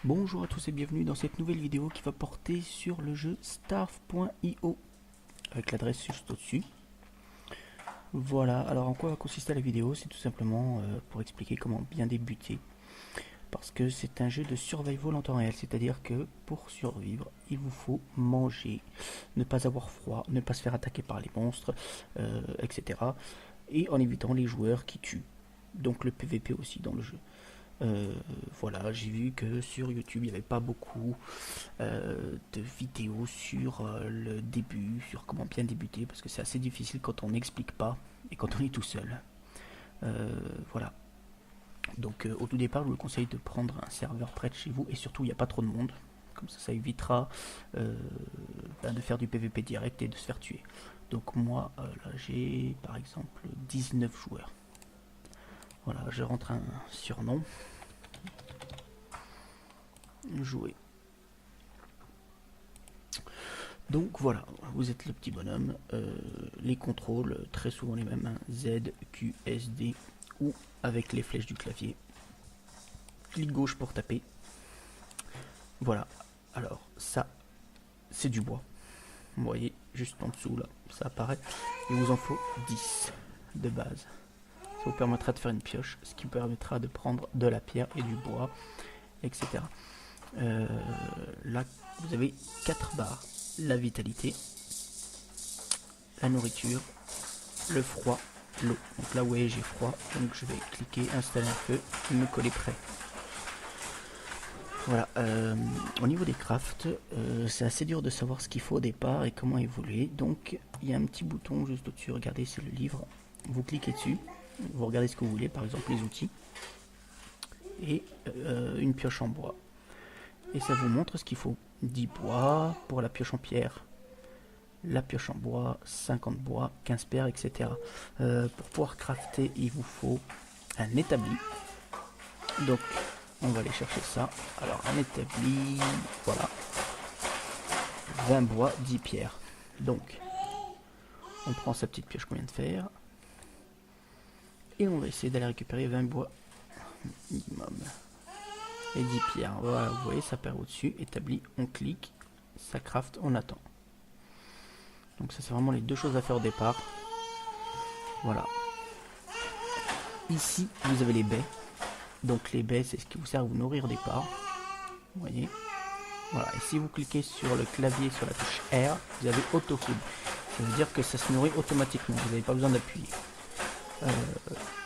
Bonjour à tous et bienvenue dans cette nouvelle vidéo qui va porter sur le jeu Starve.io avec l'adresse juste au-dessus. Voilà, alors en quoi va consister la vidéo? C'est tout simplement pour expliquer comment bien débuter. Parce que c'est un jeu de survival en temps réel, c'est-à-dire que pour survivre, il vous faut manger, ne pas avoir froid, ne pas se faire attaquer par les monstres, etc. Et en évitant les joueurs qui tuent. Donc le PVP aussi dans le jeu. Voilà, j'ai vu que sur YouTube, il n'y avait pas beaucoup de vidéos sur le début, sur comment bien débuter, parce que c'est assez difficile quand on n'explique pas et quand on est tout seul. Voilà. Donc au tout départ, je vous conseille de prendre un serveur près de chez vous et surtout, il n'y a pas trop de monde. Comme ça évitera de faire du PVP direct et de se faire tuer. Donc moi, là, j'ai par exemple 19 joueurs. Voilà, je rentre un surnom. Jouer. Donc voilà, vous êtes le petit bonhomme. Les contrôles, très souvent les mêmes, hein. Z, Q, S, D, ou avec les flèches du clavier. Clic gauche pour taper. Voilà, alors ça, c'est du bois. Vous voyez, juste en dessous là, ça apparaît. Il vous en faut 10 de base. Ça vous permettra de faire une pioche, ce qui vous permettra de prendre de la pierre et du bois, etc. Là, vous avez 4 barres. La vitalité, la nourriture, le froid, l'eau. Donc là, ouais, j'ai froid, donc je vais cliquer installer un feu, me coller prêt. Voilà, au niveau des crafts, c'est assez dur de savoir ce qu'il faut au départ et comment évoluer. Donc il y a un petit bouton juste au-dessus, regardez, c'est le livre. Vous cliquez dessus, vous regardez ce que vous voulez, par exemple les outils, et une pioche en bois. Et ça vous montre ce qu'il faut. 10 bois pour la pioche en pierre, la pioche en bois, 50 bois, 15 pierres, etc. Pour pouvoir crafter, il vous faut un établi. Donc, on va aller chercher ça. Alors, un établi, voilà. 20 bois, 10 pierres. Donc, on prend sa petite pioche qu'on vient de faire. Et on va essayer d'aller récupérer 20 bois minimum. Et 10 pierres. Voilà, vous voyez, ça perd au-dessus. Établi, on clique. Ça craft, on attend. Donc ça, c'est vraiment les deux choses à faire au départ. Voilà. Ici, vous avez les baies. Donc les baies, c'est ce qui vous sert à vous nourrir des départ. Vous voyez. Voilà. Et si vous cliquez sur le clavier, sur la touche R, vous avez auto-food. Ça veut dire que ça se nourrit automatiquement. Vous n'avez pas besoin d'appuyer.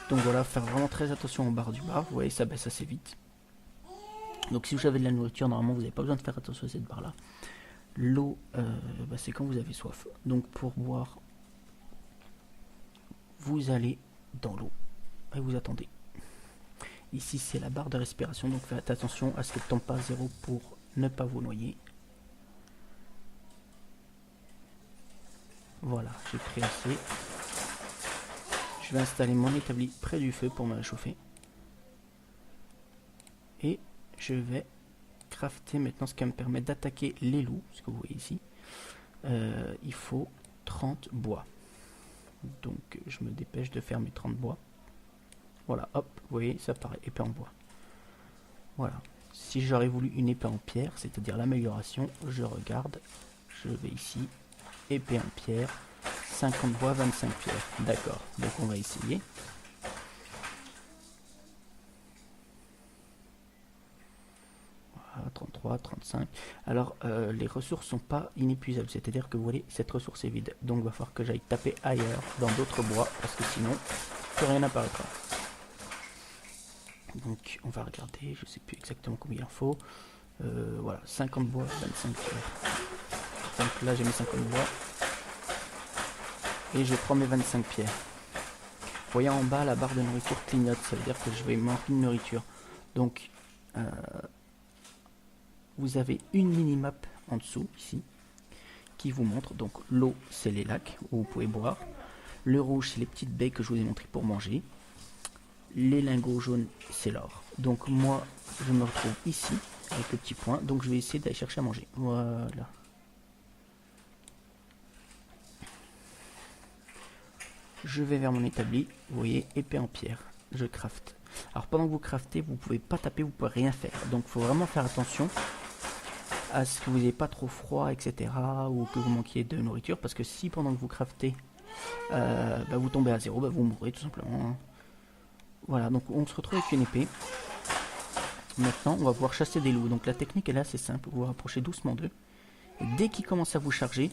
Donc voilà, faire vraiment très attention aux barres du bas. Vous voyez, ça baisse assez vite. Donc si vous avez de la nourriture, normalement, vous n'avez pas besoin de faire attention à cette barre-là. L'eau, c'est quand vous avez soif. Donc pour boire, vous allez dans l'eau et vous attendez. Ici, c'est la barre de respiration, donc faites attention à ce qu'elle ne tombe pas à zéro pour ne pas vous noyer. Voilà, j'ai pris assez. Je vais installer mon établi près du feu pour me réchauffer. Et je vais crafter maintenant ce qui va me permettre d'attaquer les loups, ce que vous voyez ici. Il faut 30 bois. Donc je me dépêche de faire mes 30 bois. Voilà, hop, vous voyez, ça paraît épée en bois. Voilà. Si j'aurais voulu une épée en pierre, c'est-à-dire l'amélioration, je regarde, je vais ici, épée en pierre, 50 bois, 25 pierres. D'accord, donc on va essayer. Voilà, 33, 35. Alors, les ressources sont pas inépuisables, c'est-à-dire que vous voyez, cette ressource est vide. Donc, il va falloir que j'aille taper ailleurs, dans d'autres bois, parce que sinon, plus rien n'apparaîtra. Donc, on va regarder, je sais plus exactement combien il en faut. Voilà, 50 bois, 25 pierres. Donc là, j'ai mis 50 bois. Et je prends mes 25 pierres. Vous voyez en bas, la barre de nourriture clignote, ça veut dire que je vais manquer de nourriture. Donc, vous avez une minimap en dessous, ici, qui vous montre. Donc, l'eau, c'est les lacs où vous pouvez boire. Le rouge, c'est les petites baies que je vous ai montrées pour manger. Les lingots jaunes, c'est l'or. Donc, moi, je me retrouve ici, avec le petit point. Donc, je vais essayer d'aller chercher à manger. Voilà. Je vais vers mon établi, vous voyez, épée en pierre. je crafte. Alors pendant que vous craftez, vous pouvez pas taper, vous pouvez rien faire. Donc il faut vraiment faire attention à ce que vous n'ayez pas trop froid, etc. ou que vous manquiez de nourriture. Parce que si pendant que vous craftez, vous tombez à zéro, vous mourrez tout simplement. Hein. Voilà, donc on se retrouve avec une épée. Maintenant, on va pouvoir chasser des loups. Donc la technique elle est assez simple. Vous vous rapprochez doucement d'eux. Et dès qu'ils commencent à vous charger,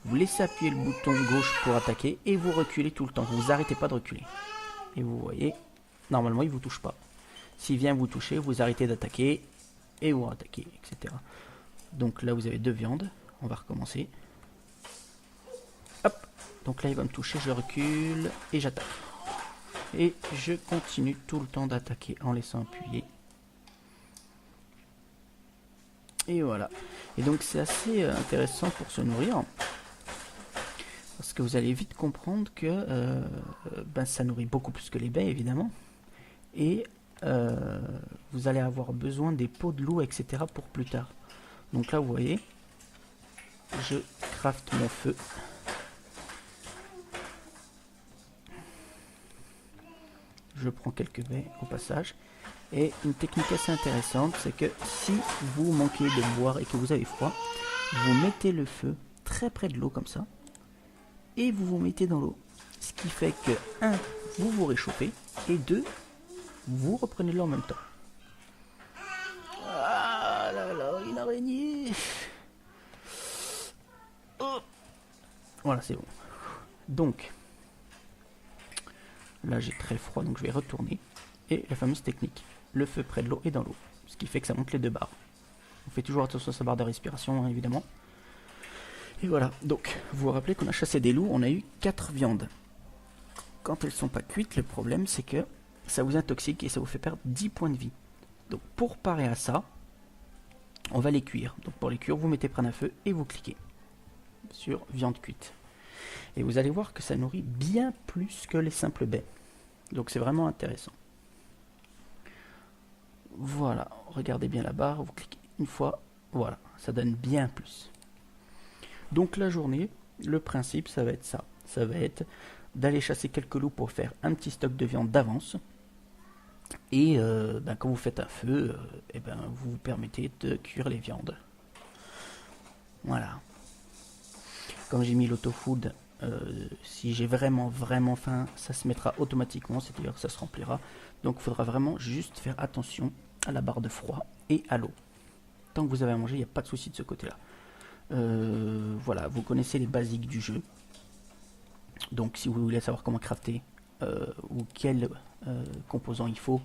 vous laissez appuyer le bouton gauche pour attaquer et vous reculez tout le temps. Vous n'arrêtez pas de reculer. Et vous voyez, normalement il ne vous touche pas. S'il vient vous toucher, vous arrêtez d'attaquer et vous attaquez, etc. Donc là vous avez 2 viandes. On va recommencer. Hop. Donc là il va me toucher, je recule et j'attaque. Et je continue tout le temps d'attaquer en laissant appuyer. Et voilà. Et donc c'est assez intéressant pour se nourrir. Parce que vous allez vite comprendre que ça nourrit beaucoup plus que les baies, évidemment. Et vous allez avoir besoin des peaux de loup, etc. pour plus tard. Donc là, vous voyez, je crafte mon feu. Je prends quelques baies au passage. Et une technique assez intéressante, c'est que si vous manquez de boire et que vous avez froid, vous mettez le feu très près de l'eau comme ça. Et vous vous mettez dans l'eau. Ce qui fait que 1, vous vous réchauffez. Et 2, vous reprenez l'eau en même temps. Ah là là, une araignée. Oh. Voilà, c'est bon. Donc, là j'ai très froid, donc je vais retourner. Et la fameuse technique, le feu près de l'eau et dans l'eau. Ce qui fait que ça monte les 2 barres. On fait toujours attention à sa barre de respiration, hein, évidemment. Et voilà, donc, vous vous rappelez qu'on a chassé des loups, on a eu 4 viandes. Quand elles ne sont pas cuites, le problème c'est que ça vous intoxique et ça vous fait perdre 10 points de vie. Donc pour parer à ça, on va les cuire. Donc pour les cuire, vous mettez près d'un feu et vous cliquez sur viande cuite. Et vous allez voir que ça nourrit bien plus que les simples baies. Donc c'est vraiment intéressant. Voilà, regardez bien la barre, vous cliquez une fois, voilà, ça donne bien plus. Donc la journée, le principe ça va être ça. Ça va être d'aller chasser quelques loups pour faire un petit stock de viande d'avance. Et quand vous faites un feu, vous vous permettez de cuire les viandes. Voilà. Comme j'ai mis l'autofood, si j'ai vraiment faim, ça se mettra automatiquement, c'est-à-dire que ça se remplira. Donc il faudra vraiment juste faire attention à la barre de froid et à l'eau. Tant que vous avez à manger, il n'y a pas de souci de ce côté-là. Voilà, vous connaissez les basiques du jeu. Donc si vous voulez savoir comment crafter ou quel composant il faut,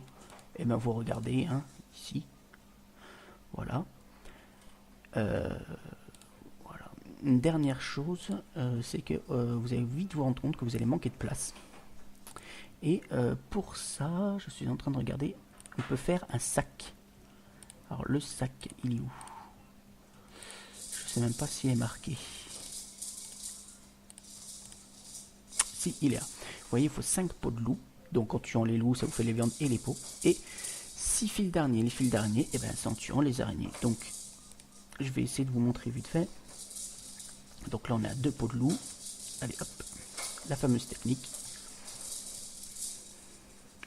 et vous regardez ici. Voilà. Voilà. Une dernière chose, c'est que vous allez vite vous rendre compte que vous allez manquer de place. Et pour ça, je suis en train de regarder, on peut faire un sac. Alors le sac, il est où? Je sais même pas s'il est marqué. Si, il est là. Vous voyez, il faut 5 peaux de loup. Donc en tuant les loups, ça vous fait les viandes et les peaux. Et 6 fils d'araignées. Les fils d'araignées, c'est en tuant les araignées. Donc je vais essayer de vous montrer vite fait. Donc là on est à 2 peaux de loup. Allez hop, la fameuse technique.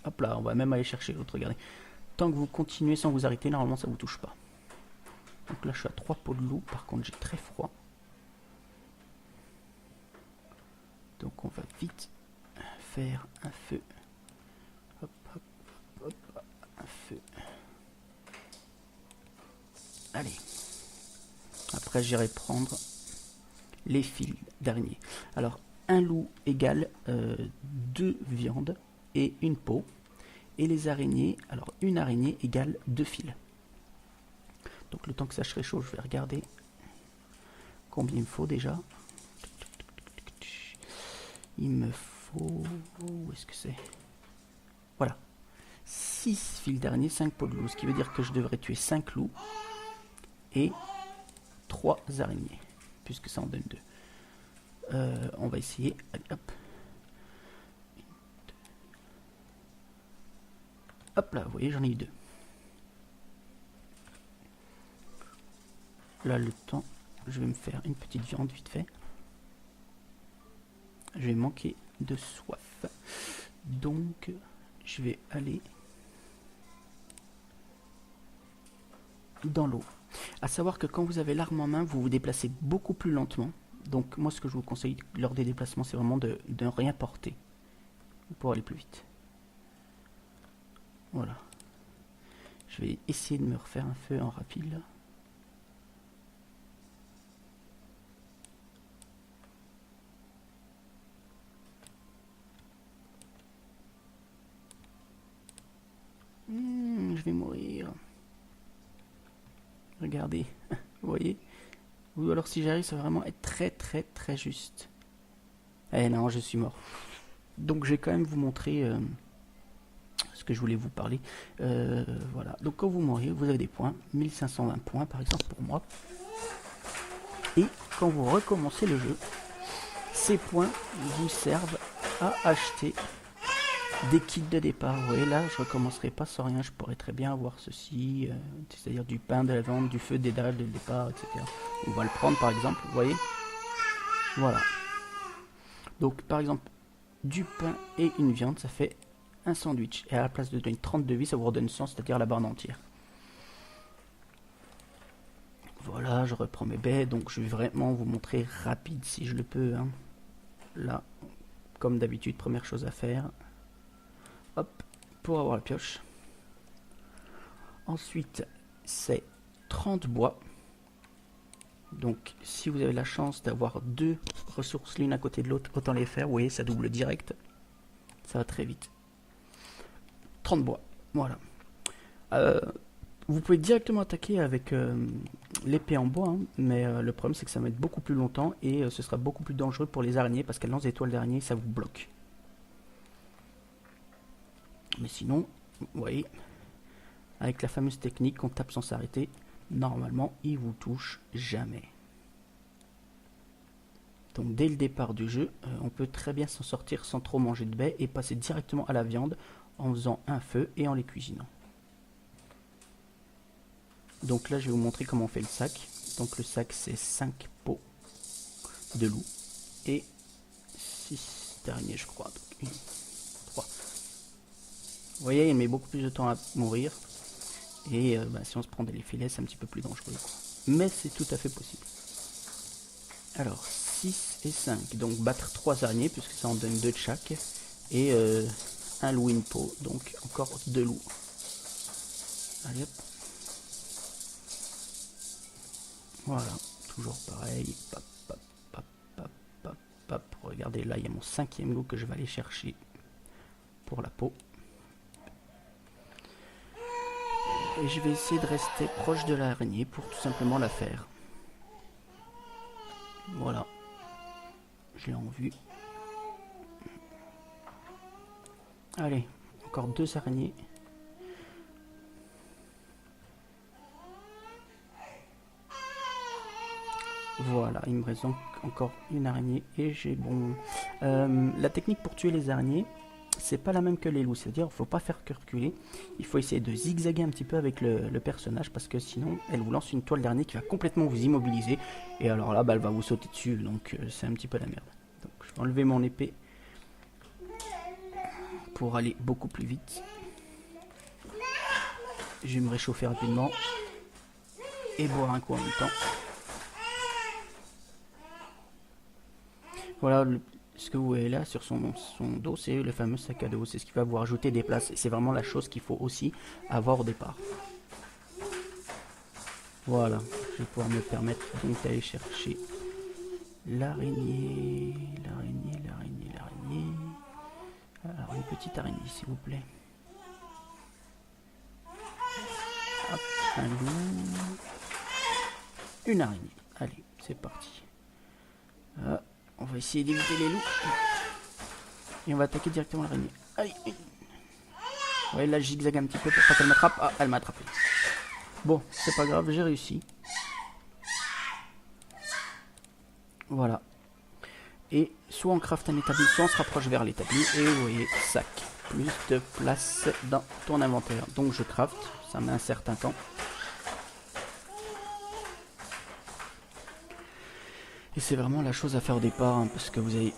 Hop là, on va même aller chercher l'autre, regardez. Tant que vous continuez sans vous arrêter, normalement ça vous touche pas. Donc là je suis à 3 peaux de loup, par contre j'ai très froid. Donc on va vite faire un feu. Hop, hop, hop, hop, un feu. Allez. Après j'irai prendre les fils d'araignée. Alors un loup égale 2 viandes et une peau. Et les araignées, alors une araignée égale 2 fils. Donc le temps que ça se réchauffe, je vais regarder combien il me faut déjà. Il me faut... Où est-ce que c'est? Voilà. 6 fils d'araignée, 5 peaux de loup. Ce qui veut dire que je devrais tuer 5 loups et 3 araignées. Puisque ça en donne 2. On va essayer. Allez, hop. Hop là, vous voyez, j'en ai eu 2. Là, le temps, je vais me faire une petite viande vite fait. Je vais manquer de soif. Donc, je vais aller dans l'eau. À savoir que quand vous avez l'arme en main, vous vous déplacez beaucoup plus lentement. Donc moi ce que je vous conseille lors des déplacements, c'est vraiment de ne rien porter pour aller plus vite. Voilà. Je vais essayer de me refaire un feu en rapide là. Je vais mourir. Regardez, vous voyez? Ou alors si j'arrive, ça va vraiment être très juste. Eh non, je suis mort. Donc je vais quand même vous montrer ce que je voulais vous parler. Voilà, donc quand vous mourrez, vous avez des points, 1520 points par exemple pour moi. Et quand vous recommencez le jeu, ces points vous servent à acheter des kits de départ. Vous voyez là, je recommencerai pas sans rien, je pourrais très bien avoir ceci, c'est-à-dire du pain, de la viande, du feu, des dalles, de départ, etc. On va le prendre par exemple, vous voyez. Voilà. Donc par exemple, du pain et une viande, ça fait un sandwich. Et à la place de donner 30 de vie, ça vous redonne 100, c'est-à-dire la barre entière. Voilà, je reprends mes baies, donc je vais vraiment vous montrer rapide si je le peux. Hein. Là, comme d'habitude, première chose à faire. Hop, pour avoir la pioche. Ensuite, c'est 30 bois. Donc, si vous avez la chance d'avoir deux ressources l'une à côté de l'autre, autant les faire. Vous voyez, ça double direct. Ça va très vite. 30 bois, voilà. Vous pouvez directement attaquer avec l'épée en bois, hein, mais le problème c'est que ça va mettre beaucoup plus longtemps et ce sera beaucoup plus dangereux pour les araignées parce qu'elles lancent des toiles d'araignée, ça vous bloque. Mais sinon, vous voyez, avec la fameuse technique qu'on tape sans s'arrêter, normalement il vous touche jamais. Donc dès le départ du jeu, on peut très bien s'en sortir sans trop manger de baies et passer directement à la viande en faisant un feu et en les cuisinant. Donc là je vais vous montrer comment on fait le sac. Donc le sac c'est 5 pots de loup et 6 d'araignées je crois. Donc 1, 3. Vous voyez il met beaucoup plus de temps à mourir. Et si on se prend des filets c'est un petit peu plus dangereux. Mais c'est tout à fait possible. Alors 6 et 5. Donc battre 3 araignées puisque ça en donne 2 de chaque. Et un loup une peau. Donc encore 2 loups. Allez hop. Voilà, toujours pareil. Pop, pop, pop, pop, pop, pop. Regardez, là, il y a mon 5e loup que je vais aller chercher pour la peau. Et je vais essayer de rester proche de l'araignée pour tout simplement la faire. Voilà. Je l'ai en vue. Allez, encore 2 araignées. Voilà, il me reste donc encore une araignée et j'ai bon. La technique pour tuer les araignées, c'est pas la même que les loups, c'est-à-dire il faut pas faire que reculer, il faut essayer de zigzaguer un petit peu avec le personnage parce que sinon elle vous lance une toile d'araignée qui va complètement vous immobiliser et alors là elle va vous sauter dessus donc c'est un petit peu la merde. Donc je vais enlever mon épée pour aller beaucoup plus vite. Je vais me réchauffer rapidement et boire un coup en même temps. Voilà, ce que vous voyez là sur son dos, c'est le fameux sac à dos. C'est ce qui va vous rajouter des places. Et c'est vraiment la chose qu'il faut aussi avoir au départ. Voilà, je vais pouvoir me permettre donc d'aller chercher l'araignée. Alors, une petite araignée, s'il vous plaît. Hop, un loup. Une araignée. Allez, c'est parti. On va essayer d'éviter les loups. Et on va attaquer directement l'araignée. Allez. Ouais, là je zigzague un petit peu pour pas qu'elle m'attrape. Ah, elle m'a attrapé. Bon, c'est pas grave, j'ai réussi. Voilà. Et soit on craft un établi, soit on se rapproche vers l'établi. Et vous voyez, sac. Plus de place dans ton inventaire. Donc je craft, ça met un certain temps. Et c'est vraiment la chose à faire au départ, hein, parce que vous allez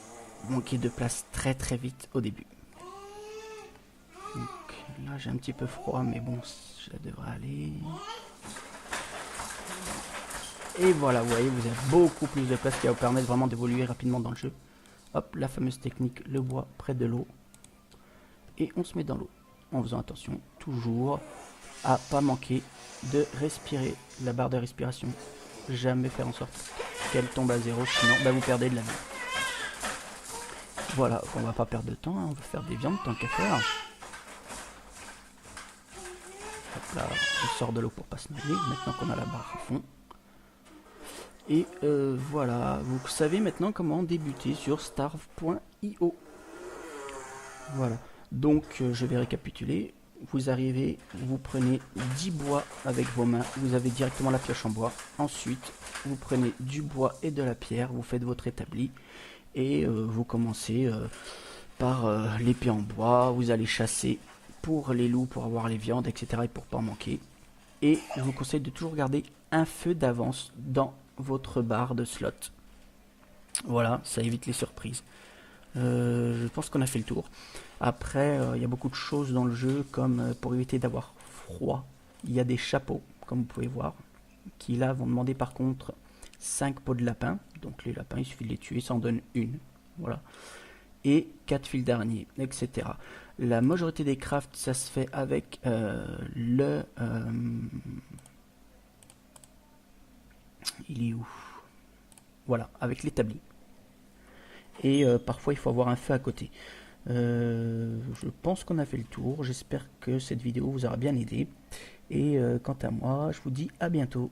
manquer de place très vite au début. Là j'ai un petit peu froid, mais bon, ça devrait aller. Et voilà, vous voyez, vous avez beaucoup plus de place qui va vous permettre vraiment d'évoluer rapidement dans le jeu. Hop, la fameuse technique, le bois près de l'eau. Et on se met dans l'eau. En faisant attention, toujours, à pas manquer de respirer. La barre de respiration, jamais faire en sorte qu'elle tombe à zéro, sinon bah, vous perdez de la vie. Voilà, on va pas perdre de temps, hein, on va faire des viandes tant qu'à faire. Hop là, on sort de l'eau pour pas se noyer, maintenant qu'on a la barre à fond. Et voilà, vous savez maintenant comment débuter sur starve.io. Voilà, donc je vais récapituler. Vous arrivez, vous prenez 10 bois avec vos mains, vous avez directement la pioche en bois. Ensuite, vous prenez du bois et de la pierre, vous faites votre établi. Et vous commencez par l'épée en bois, vous allez chasser pour les loups, pour avoir les viandes, etc. et pour pas en manquer. Et je vous conseille de toujours garder un feu d'avance dans votre barre de slot. Voilà, ça évite les surprises. Je pense qu'on a fait le tour. Après, il y a beaucoup de choses dans le jeu, comme pour éviter d'avoir froid, il y a des chapeaux, comme vous pouvez voir, qui là vont demander par contre 5 peaux de lapin. Donc les lapins, il suffit de les tuer, ça en donne une. Voilà. Et 4 fils d'araignée, etc. La majorité des crafts, ça se fait avec il est où? Voilà, avec l'établi. Et parfois, il faut avoir un feu à côté. Je pense qu'on a fait le tour. J'espère que cette vidéo vous aura bien aidé. Et quant à moi, je vous dis à bientôt.